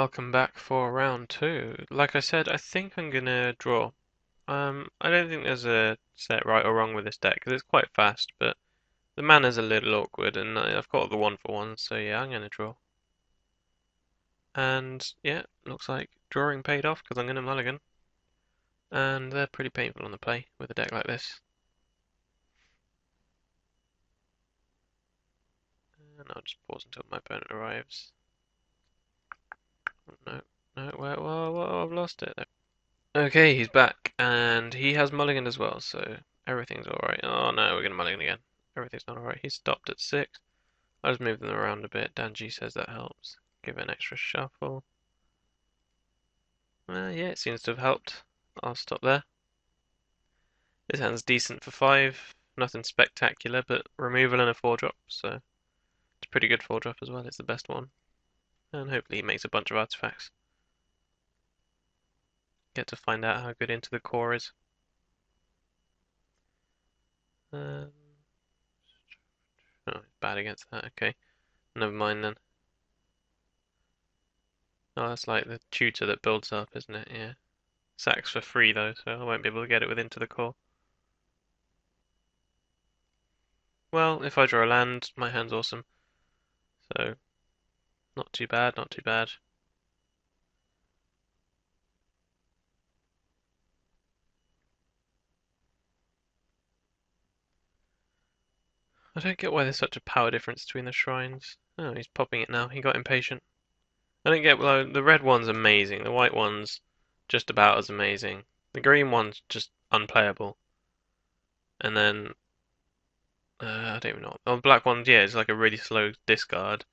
welcome back for round two. Like I said, I think I'm gonna draw. I don't think there's a set right or wrong with this deck because it's quite fast, but the mana's a little awkward, and I've got the one for one, so yeah, I'm gonna draw. And yeah, looks like drawing paid off because I'm gonna mulligan, and they're pretty painful on the play with a deck like this. And I'll just pause until my opponent arrives. Oh, no, no, whoa, I've lost it. Okay, he's back, and he has mulligan as well, so everything's alright. Oh no, we're gonna mulligan again. Everything's not alright. He's stopped at 6. I'll just move them around a bit. Danji says that helps. Give it an extra shuffle. Yeah, it seems to have helped. I'll stop there. This hand's decent for 5. Nothing spectacular, but removal and a 4-drop, so it's a pretty good 4-drop as well. It's the best one. And hopefully he makes a bunch of artifacts. Get to find out how good Into the Core is. Um, oh, bad against that. Okay, never mind then. Oh, that's like the tutor that builds up, isn't it? Yeah. Sacks for free though, so I won't be able to get it with Into the Core. Well, if I draw a land, my hand's awesome. So, not too bad, not too bad. I don't get why there's such a power difference between the shrines. Oh, he's popping it now. He got impatient. I don't get, well, the red one's amazing. The white one's just about as amazing. The green one's just unplayable. And then, I don't even know. Oh, the black one, yeah, it's like a really slow discard.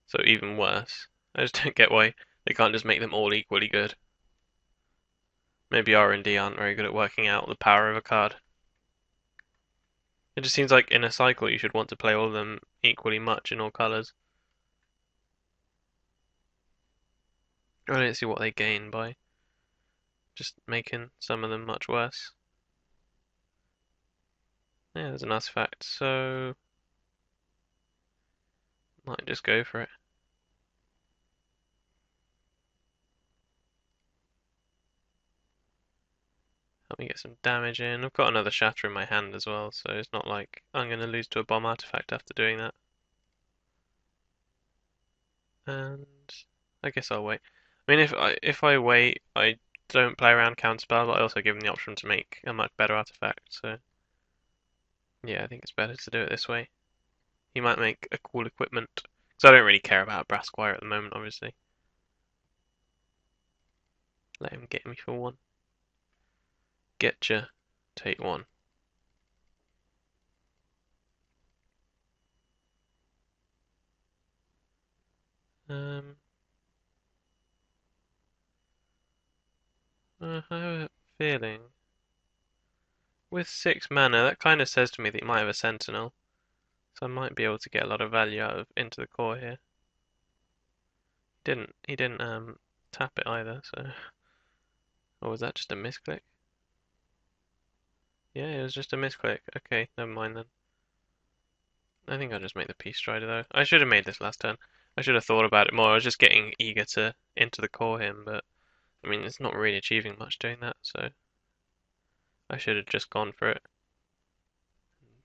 So even worse. I just don't get why they can't just make them all equally good. Maybe R&D aren't very good at working out the power of a card. It just seems like in a cycle you should want to play all of them equally much in all colours. I don't see what they gain by just making some of them much worse. Yeah, there's an artifact, so might just go for it. Help me get some damage in. I've got another shatter in my hand as well, so it's not like I'm going to lose to a bomb artifact after doing that. And I guess I'll wait. I mean, if I wait, I don't play around counterspell, but I also give him the option to make a much better artifact. So yeah, I think it's better to do it this way. He might make a cool equipment, because I don't really care about brass wire at the moment, obviously. Let him get me for 1. Getcha. Take 1. Um, I have a feeling with 6 mana, that kind of says to me that he might have a Sentinel, so I might be able to get a lot of value out of Into the Core here. He didn't tap it either, so. Or was that just a misclick? Yeah, it was just a misclick. Okay, never mind then. I think I'll just make the Peace Strider though. I should have made this last turn. I should have thought about it more. I was just getting eager to Into the Core him, but I mean, it's not really achieving much doing that, so I should have just gone for it.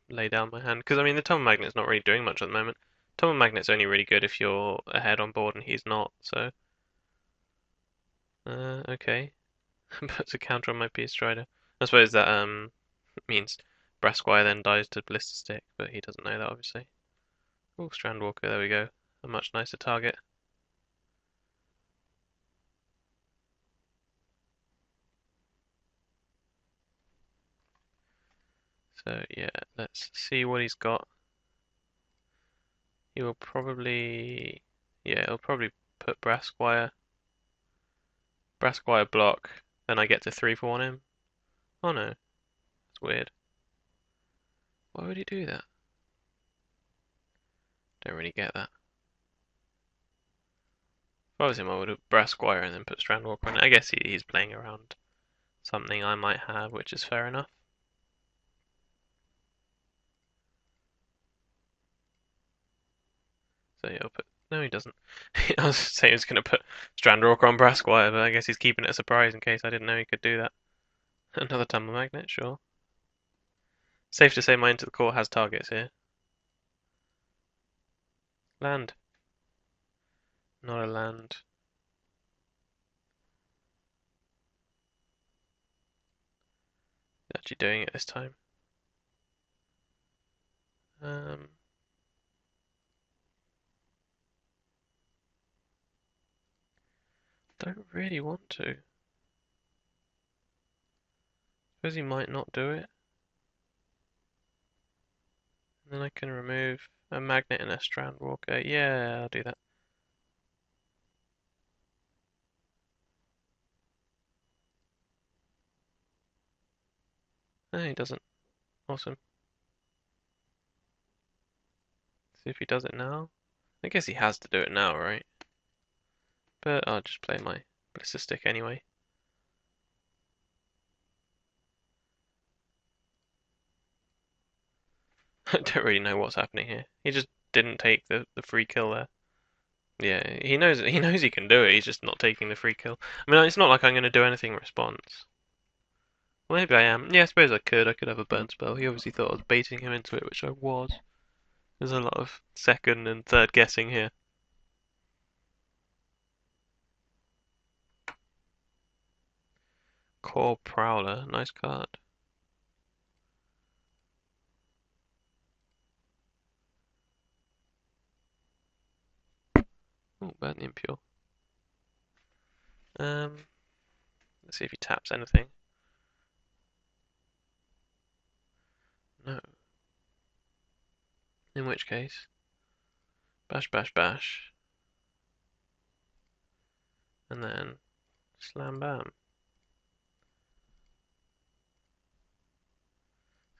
Lay down my hand. Because, I mean, the Tome Magnet's not really doing much at the moment. Tome Magnet's only really good if you're ahead on board and he's not, so. Okay. Puts a counter on my Peace Strider. I suppose that, means Brasquire then dies to Blister Stick, but he doesn't know that, obviously. Oh, Strandwalker, there we go. A much nicer target. So, yeah, let's see what he's got. He will probably... Yeah, he'll probably put Brasquire block, then I get to 3 for 1 him. Oh no, that's weird. Why would he do that? Don't really get that. If I was him, I would have Brasquire and then put Strandwalker on it. I guess he's playing around something I might have, which is fair enough. So he'll put No, he doesn't. I was saying he was going to put Strandwalker on Brasquire, but I guess he's keeping it a surprise in case I didn't know he could do that. Another Tumble Magnet, sure. Safe to say my Into the Core has targets here. Land. Not a land. Actually doing it this time. Um, don't really want to. Suppose he might not do it. And then I can remove a magnet and a Strandwalker. Yeah, I'll do that. No, he doesn't. Awesome. See if he does it now. I guess he has to do it now, right? But I'll just play my Blister Stick anyway. I don't really know what's happening here. He just didn't take the free kill there. Yeah, he knows he can do it. He's just not taking the free kill. I mean, it's not like I'm going to do anything in response. Well, maybe I am. Yeah, I suppose I could. I could have a burn spell. He obviously thought I was baiting him into it, which I was. There's a lot of second and third guessing here. Core Prowler, nice card. Oh, burn the impure. Let's see if he taps anything. No. In which case, bash, bash, bash, and then slam bam.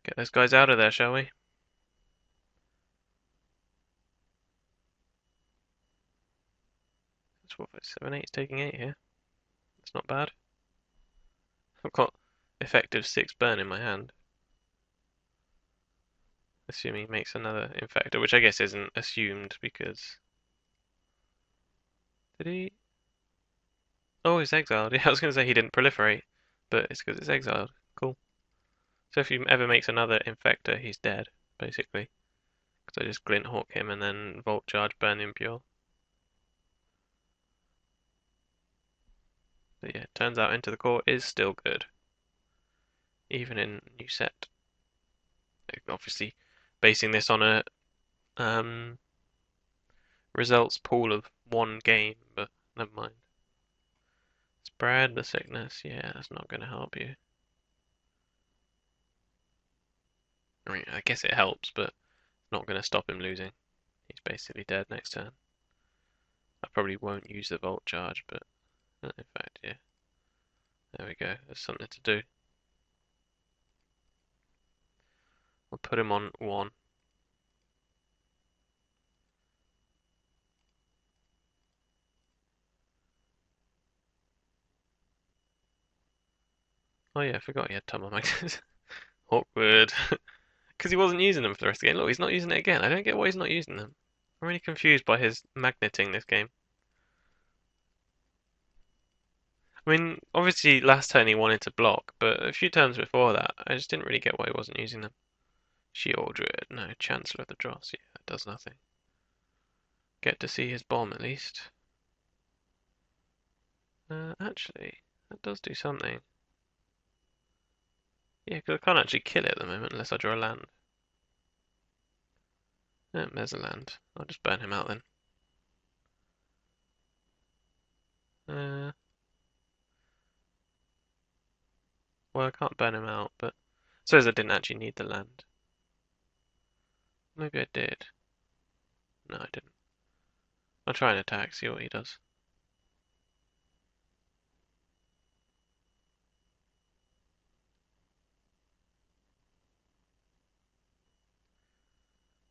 Get those guys out of there, shall we? That's what 7-8 is taking 8 here. That's not bad. I've got effective 6 burn in my hand. Assuming he makes another infector, which I guess isn't assumed because. Did he? Oh, he's exiled. Yeah, I was going to say he didn't proliferate, but it's because it's exiled. Cool. So if he ever makes another infector, he's dead, basically. Because I just Glint Hawk him and then Volt Charge, burn Impure. But yeah, turns out Into the Core is still good. Even in new set. Obviously, basing this on a results pool of one game, but never mind. Spread the sickness, yeah, that's not going to help you. I mean, I guess it helps, but not going to stop him losing. He's basically dead next turn. I probably won't use the Volt Charge, but in fact, yeah. There we go, there's something to do. We'll put him on 1. Oh yeah, I forgot he had Tumble Magnets. Awkward. Because he wasn't using them for the rest of the game. Look, he's not using it again. I don't get why he's not using them. I'm really confused by his magneting this game. I mean, obviously last turn he wanted to block, but a few turns before that, I just didn't really get why he wasn't using them. Shield Druid, no, Chancellor of the Dross, yeah, that does nothing. Get to see his bomb at least. Actually, that does do something. Yeah, because I can't actually kill it at the moment unless I draw a land. There's a land. I'll just burn him out then. Well, I can't burn him out, but I suppose I didn't actually need the land. Maybe I did. No, I didn't. I'll try and attack, see what he does.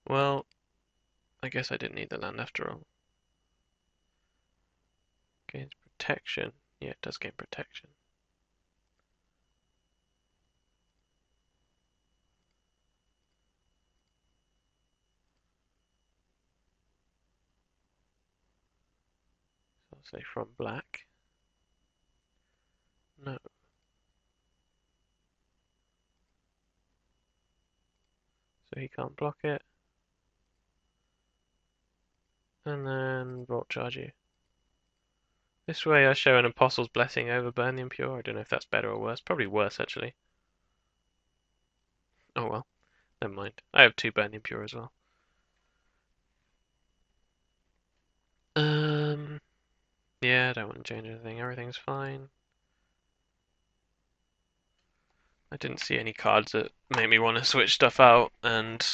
Well, I guess I didn't need the land after all. Gains protection. Yeah, it does gain protection. say from black. No. So he can't block it. And then Volt Charge you. This way I show an Apostle's Blessing over Burn the Impure. I don't know if that's better or worse. Probably worse, actually. Oh well. Never mind. I have 2 Burn the Impure as well. Yeah, I don't want to change anything. Everything's fine. I didn't see any cards that made me want to switch stuff out, and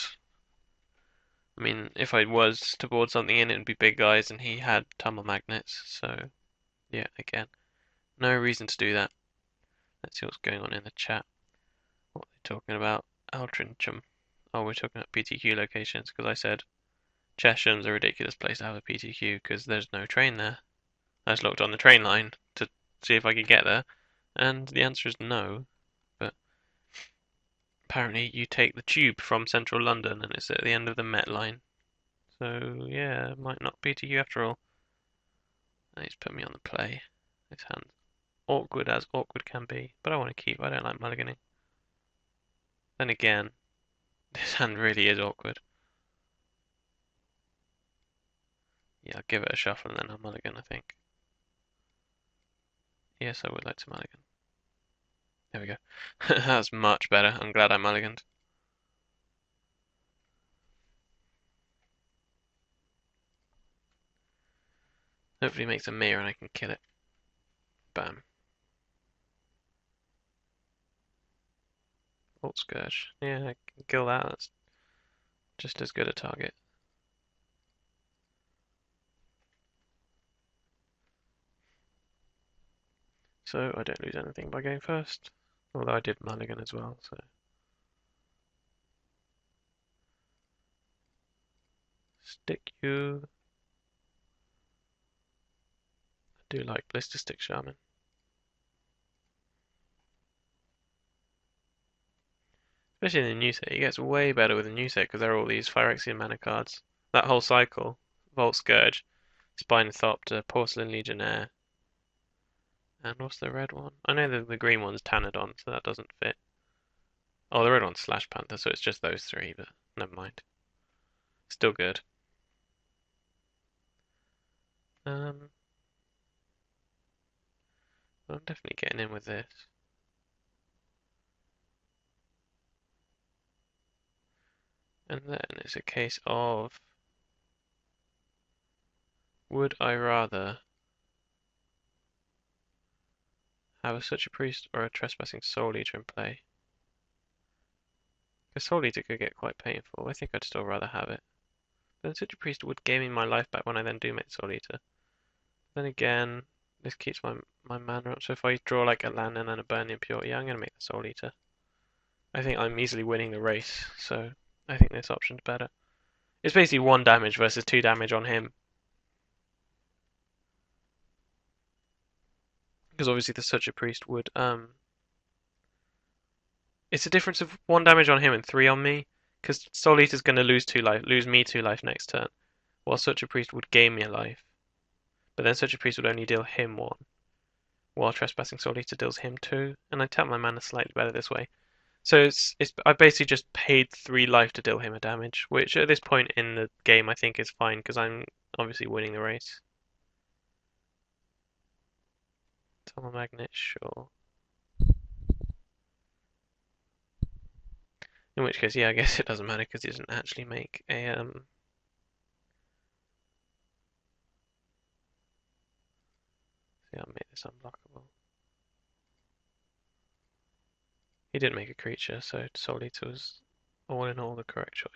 I mean, if I was to board something in, it'd be big guys, and he had Tumble Magnets, so yeah, again, no reason to do that. Let's see what's going on in the chat. What are they talking about? Altrincham. Oh, we're talking about PTQ locations, because I said Chesham's a ridiculous place to have a PTQ, because there's no train there. I just looked on the train line to see if I could get there, and the answer is no. But apparently you take the tube from central London and it's at the end of the Met line. So yeah, it might not be to you after all. He's put me on the play. This hand's awkward as awkward can be, but I want to keep. I don't like mulliganing. Then again, this hand really is awkward. Yeah, I'll give it a shuffle and then I'll mulligan, I think. Yes, I would like to mulligan. There we go. That's much better. I'm glad I mulliganed. Hopefully it makes a mirror and I can kill it. Bam. Volt Scourge. Yeah, I can kill that. That's just as good a target. So I don't lose anything by going first. Although I did mulligan as well, so. Stick you. I do like Blister Stick Shaman. Especially in the new set. It gets way better with the new set because there are all these Phyrexian mana cards. That whole cycle. Volt Scourge, Spinethopter, Porcelain Legionnaire. And what's the red one? I know the green one's Tanadon, so that doesn't fit. Oh, the red one's Slash Panther, so it's just those 3, but never mind. Still good. I'm definitely getting in with this. And then it's a case of, would I rather have a Such a Priest or a Trespassing Soul Eater in play? Because Soul Eater could get quite painful. I think I'd still rather have it. But Such a Priest would gain me my life back when I then do make Soul Eater. Then again, this keeps my mana up. So if I draw like a land and then a Burn the Impure, yeah, I'm going to make the Soul Eater. I think I'm easily winning the race, so I think this option's better. It's basically 1 damage versus 2 damage on him. Because obviously the Such a Priest would, it's a difference of 1 damage on him and 3 on me. Because Soul Eater's going to lose me 2 life next turn. While Such a Priest would gain me a life. But then Such a Priest would only deal him 1. While Trespassing Soul Eater deals him 2. And I tap my mana slightly better this way. So I basically just paid 3 life to deal him a damage, which at this point in the game I think is fine because I'm obviously winning the race. Tunnel Magnet, sure. In which case, yeah, I guess it doesn't matter because it doesn't actually make a yeah, I'll make this unblockable. He didn't make a creature, so Soul Eater was all in all the correct choice.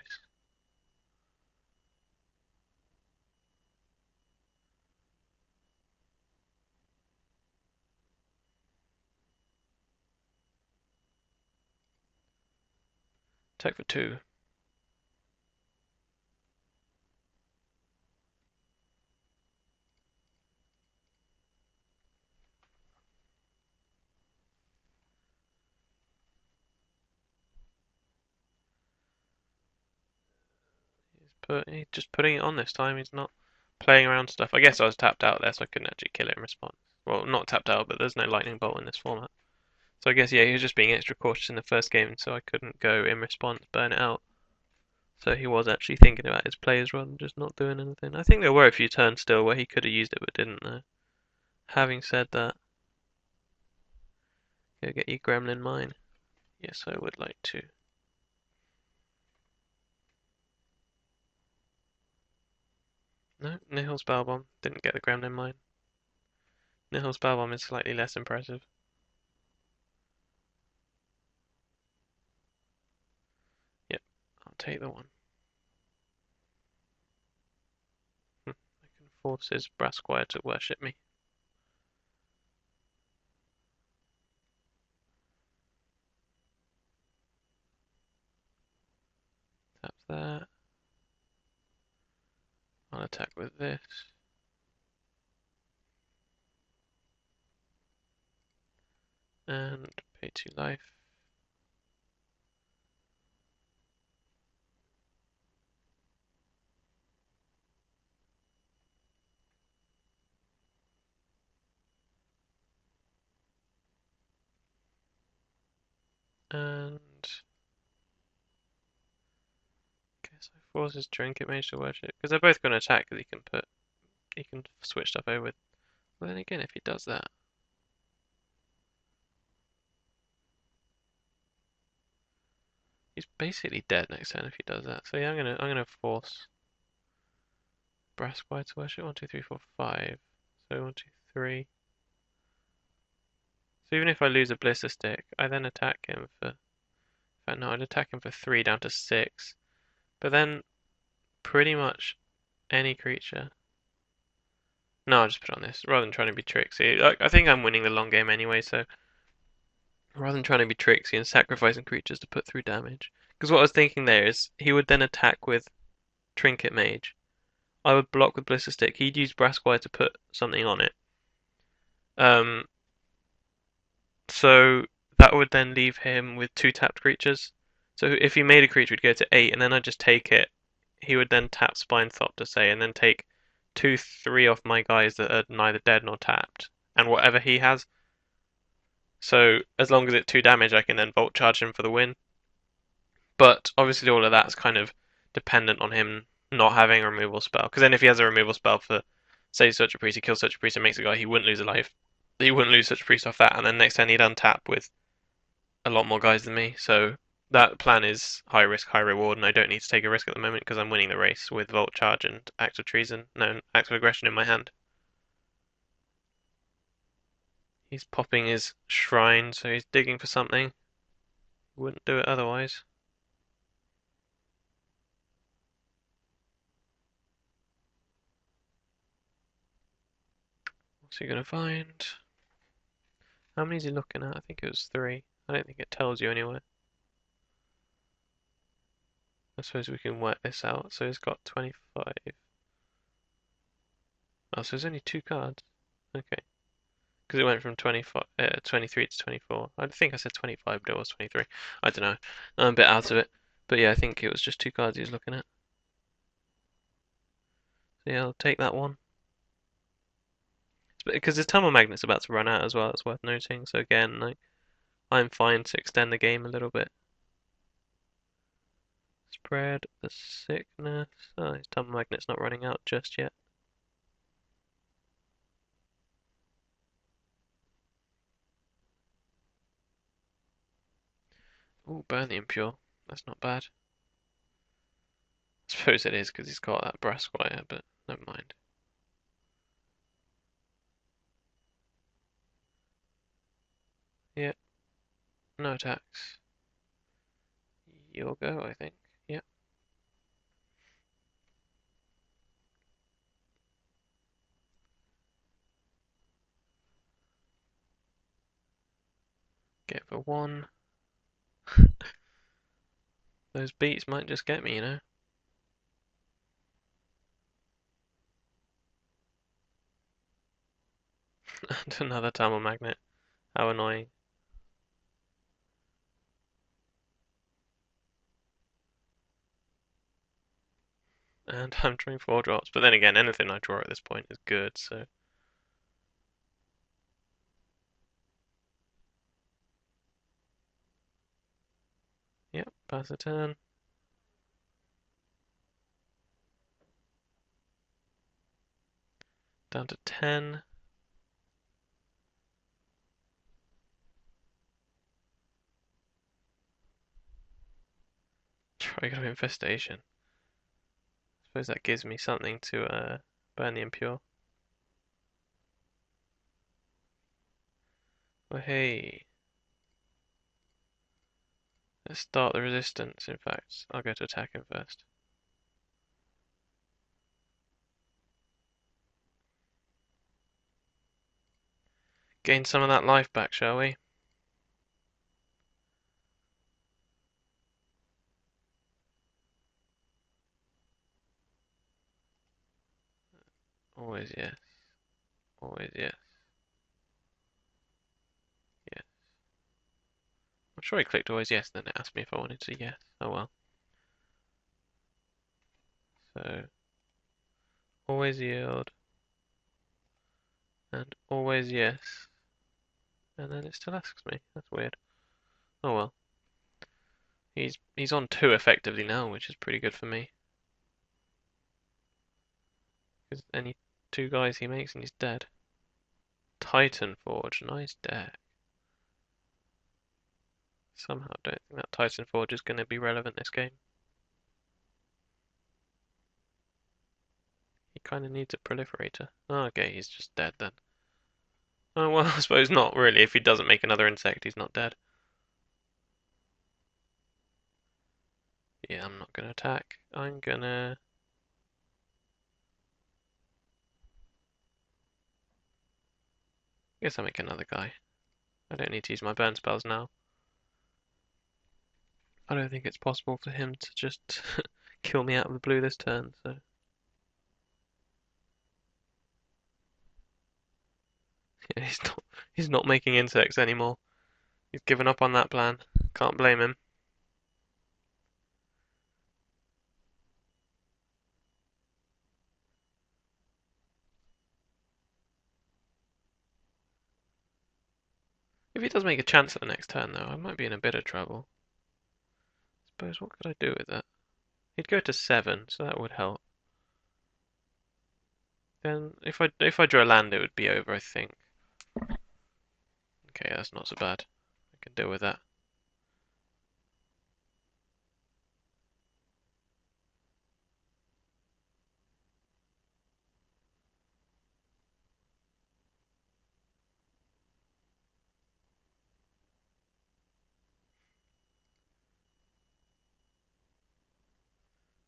Attack for 2. He's just putting it on this time. He's not playing around stuff. I guess I was tapped out there, so I couldn't actually kill it in response. Well, not tapped out, but there's no lightning bolt in this format. So I guess, yeah, he was just being extra cautious in the first game, so I couldn't go in response, burn it out. So he was actually thinking about his plays rather than just not doing anything. I think there were a few turns still where he could have used it but didn't, though. Having said that, go get your gremlin mine. Yes, I would like to. No, Nihil's Bow Bomb. Didn't get the gremlin mine. Nihil's Bow Bomb is slightly less impressive. Yep, I'll take the one. I can force his brass squire to worship me. Tap that. I'll attack with this. And pay 2 life. And guess I force his trinket mage to worship. Because they're both going to attack because he can switch stuff over with. Well then again if he does that. He's basically dead next turn if he does that. So yeah, I'm gonna force brass squire to worship. 1, 2, 3, 4, 5. So 1, 2, 3. So even if I lose a blister stick, I then attack him for. In fact, no, I'd attack him for 3 down to 6. But then pretty much any creature. No, I'll just put on this rather than trying to be tricksy. I think I'm winning the long game anyway, so rather than trying to be tricksy and sacrificing creatures to put through damage. Because what I was thinking there is he would then attack with Trinket Mage. I would block with Blister Stick. He'd use Brass Squire to put something on it. Um, so that would then leave him with 2 tapped creatures. So if he made a creature, he'd go to 8, and then I'd just take it. He would then tap Spinethop to say, and then take 2, 3 off my guys that are neither dead nor tapped, and whatever he has. So as long as it's 2 damage, I can then Volt Charge him for the win. But obviously all of that's kind of dependent on him not having a removal spell. Because then if he has a removal spell for, say, Search a Priest, he kills Search a Priest and makes a guy, he wouldn't lose a life. He wouldn't lose Search a Priest off that, and then next turn he'd untap with a lot more guys than me. So that plan is high risk, high reward, and I don't need to take a risk at the moment because I'm winning the race with Volt Charge and Act of Treason, no, Act of Aggression in my hand. He's popping his shrine, so he's digging for something. Wouldn't do it otherwise. What's he gonna find? How many is he looking at? I think it was 3. I don't think it tells you anywhere. I suppose we can work this out. So he's got 25. Oh, so there's only 2 cards. Okay. Because it went from 23 to 24. I think I said 25, but it was 23. I don't know. I'm a bit out of it. But yeah, I think it was just 2 cards he was looking at. So yeah, I'll take that one. Because his Tunnel Magnet's about to run out as well, it's worth noting. So again, like, I'm fine to extend the game a little bit. Spread the sickness. Oh, his Tunnel Magnet's not running out just yet. Ooh, burn the Impure. That's not bad. I suppose it is because he's got that brass squire, but never mind. Yep, no attacks. You'll go, I think. Yep. Get for 1. Those beats might just get me, you know? And another Thermal Magnet. How annoying. And I'm drawing 4 drops. But then again, anything I draw at this point is good, so. Yep, pass the turn. Down to 10. Trigon Infestation. Suppose that gives me something to burn the Impure. Oh hey. Let's start the resistance, in fact. I'll go to attack him first. Gain some of that life back, shall we? Always yes. Always yes. Yes. I'm sure I clicked always yes, then it asked me if I wanted to yes. Oh well. So, always yield. And always yes. And then it still asks me. That's weird. Oh well. He's on 2 effectively now, which is pretty good for me. Because any 2 guys he makes and he's dead. Titan Forge, nice deck. Somehow don't think that Titan Forge is going to be relevant this game. He kind of needs a proliferator. Oh, okay, he's just dead then. Oh well, I suppose not really. If he doesn't make another insect, he's not dead. Yeah, I'm not gonna attack. I'm gonna. I guess I'll make another guy. I don't need to use my burn spells now. I don't think it's possible for him to just kill me out of the blue this turn, so. Yeah, he's not making insects anymore. He's given up on that plan. Can't blame him. If he does make a chance at the next turn, though, I might be in a bit of trouble. I suppose what could I do with that? He'd go to 7, so that would help. Then if I draw a land, it would be over, I think. Okay, that's not so bad. I can deal with that.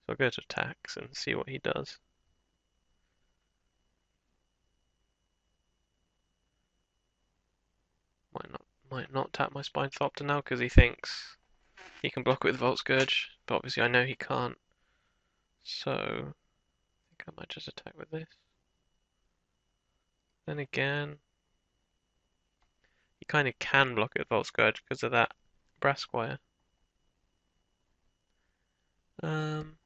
So I'll go to attacks and see what he does. Might not tap my Spinethopter now because he thinks he can block it with Volt Scourge, but obviously I know he can't. So I think I might just attack with this. Then again, he kind of can block it with Volt Scourge because of that Brass Squire. Um,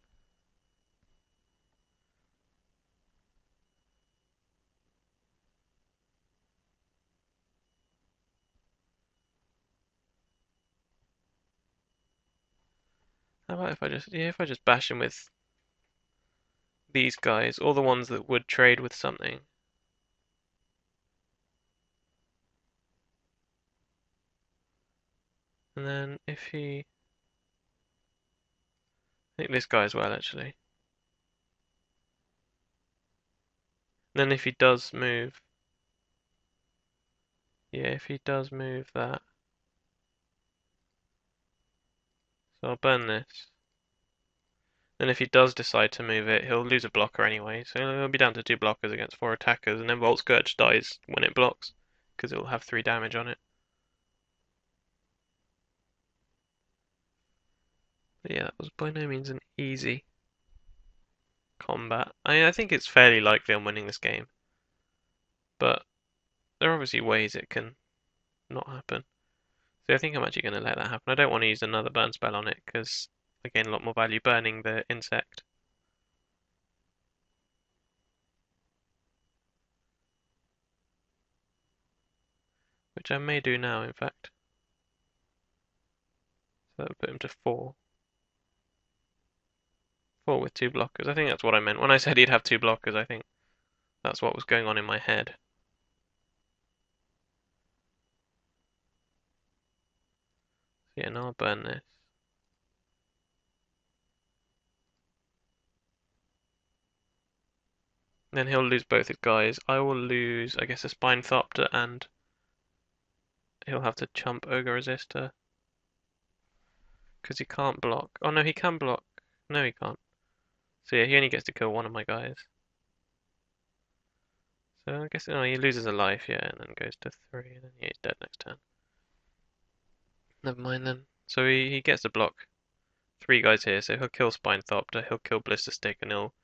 how about if I just bash him with these guys, all the ones that would trade with something. And then if he, I think this guy as well actually. And then if he does move, yeah, if he does move that, so I'll burn this. Then if he does decide to move it, he'll lose a blocker anyway, so he'll be down to 2 blockers against 4 attackers, and then Volt Scourge dies when it blocks, because it'll have 3 damage on it. But yeah, that was by no means an easy combat. I think it's fairly likely I'm winning this game, but there are obviously ways it can not happen. So I think I'm actually going to let that happen. I don't want to use another burn spell on it, because I gain a lot more value burning the insect. which I may do now, in fact. So that would put him to 4. 4 with 2 blockers. I think that's what I meant. When I said he'd have 2 blockers, I think that's what was going on in my head. So yeah, now I'll burn this. Then he'll lose both his guys. I will lose, I guess, a Spinethopter, and he'll have to chump Ogre Resistor. Because he can't block. Oh no, he can block. No, he can't. So yeah, he only gets to kill one of my guys. So I guess he loses a life, yeah, and then goes to 3, and then yeah, he's dead next turn. Never mind then. So he gets to block 3 guys here, so he'll kill Spinethopter, he'll kill Blister Stick, and he'll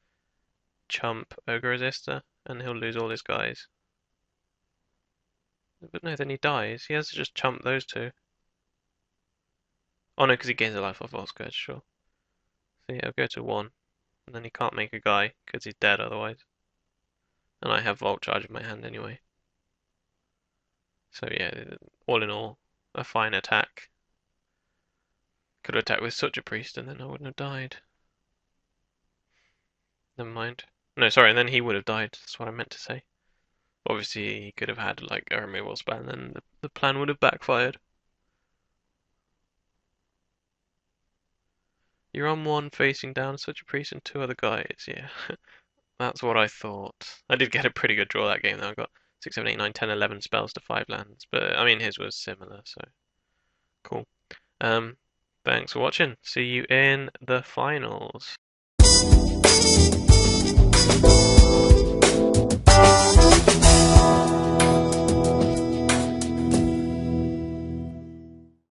chump Ogre Resistor, and he'll lose all his guys. But no, then he dies. He has to just chump those 2. Oh no, because he gains a life off Volt Scourge, sure. So yeah, I'll go to 1. And then he can't make a guy, because he's dead otherwise. And I have Volt Charge in my hand anyway. So yeah, all in all, a fine attack. Could have attacked with such a priest and then I wouldn't have died. Never mind. No, sorry, and then he would have died. That's what I meant to say. Obviously, he could have had like a removal spell and then the plan would have backfired. You're on 1 facing down, such a priest and 2 other guys. Yeah, that's what I thought. I did get a pretty good draw that game though. I got 6, 7, 8, 9, 10, 11 spells to 5 lands. But I mean, his was similar, so cool. Thanks for watching. See you in the finals.